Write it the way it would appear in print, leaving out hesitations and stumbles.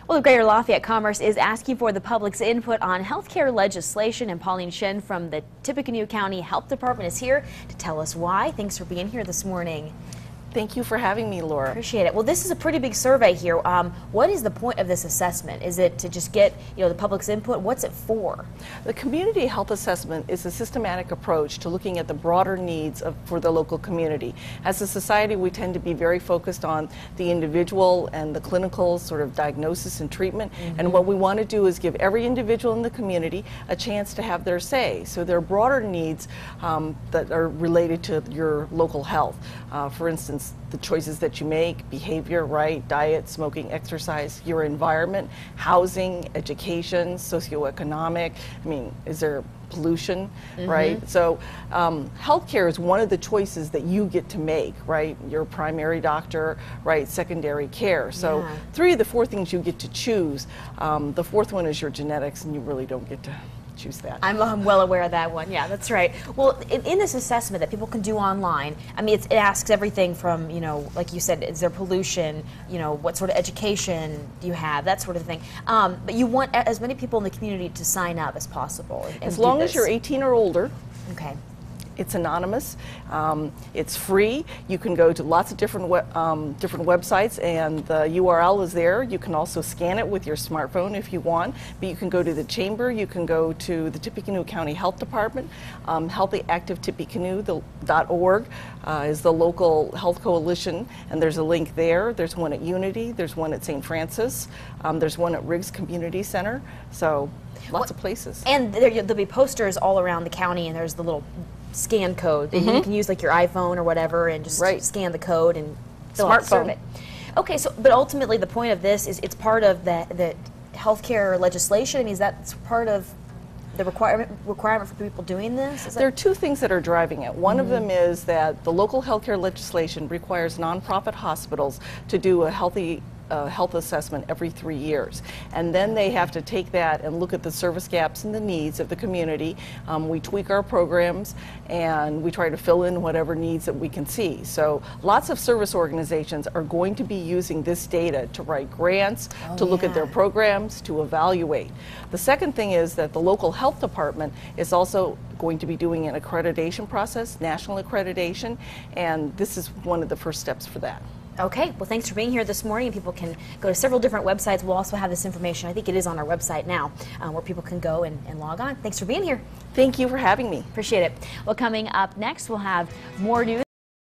Well, the Greater Lafayette Commerce is asking for the public's input on healthcare legislation, and Pauline Shen from the Tippecanoe County Health Department is here to tell us why. Thanks for being here this morning. Thank you for having me, Laura. Appreciate it. Well, this is a pretty big survey here. What is the point of this assessment? Is it to just get, the public's input? What's it for? The community health assessment is a systematic approach to looking at the broader needs for the local community. As a society, we tend to be very focused on the individual and the clinical sort of diagnosis and treatment. And what we want to do is give every individual in the community a chance to have their say. So there are broader needs that are related to your local health. For instance, the choices that you make, behavior, right, diet, smoking, exercise, your environment, housing, education, socioeconomic. I mean, is there pollution, right? So healthcare is one of the choices that you get to make, right? Your primary doctor, right? Secondary care. So three of the four things you get to choose. The fourth one is your genetics, and you really don't get to choose that. I'm well aware of that one. Yeah, that's right. Well, in this assessment that people can do online, I mean, it asks everything from, like you said, is there pollution, what sort of education do you have, that sort of thing. But you want as many people in the community to sign up as possible. As long as you're 18 or older. Okay. It's anonymous. It's free. You can go to lots of different websites, and the URL is there. You can also scan it with your smartphone if you want. But you can go to the chamber. You can go to the Tippecanoe County Health Department. HealthyActiveTippecanoe.org is the local health coalition, and there's a link there. There's one at Unity. There's one at St. Francis. There's one at Riggs Community Center. So lots of places. And there'll be posters all around the county, and there's the little scan code that you can use, like your iPhone or whatever, and just scan the code and fill out the survey. Okay, so but ultimately the point of this is it's part of the healthcare legislation. I mean, is that part of the requirement for people doing this? There are two things that are driving it. One of them is that the local healthcare legislation requires nonprofit hospitals to do a health assessment every 3 years, and then they have to take that and look at the service gaps and the needs of the community. We tweak our programs, and we try to fill in whatever needs that we can see. So lots of service organizations are going to be using this data to write grants, to look at their programs, to evaluate. The second thing is that the local health department is also going to be doing an accreditation process, national accreditation, and this is one of the first steps for that. Okay, well, thanks for being here this morning. People can go to several different websites. We'll also have this information, I think it is on our website now, where people can go and log on. Thanks for being here. Thank you for having me. Appreciate it. Well, coming up next, we'll have more news.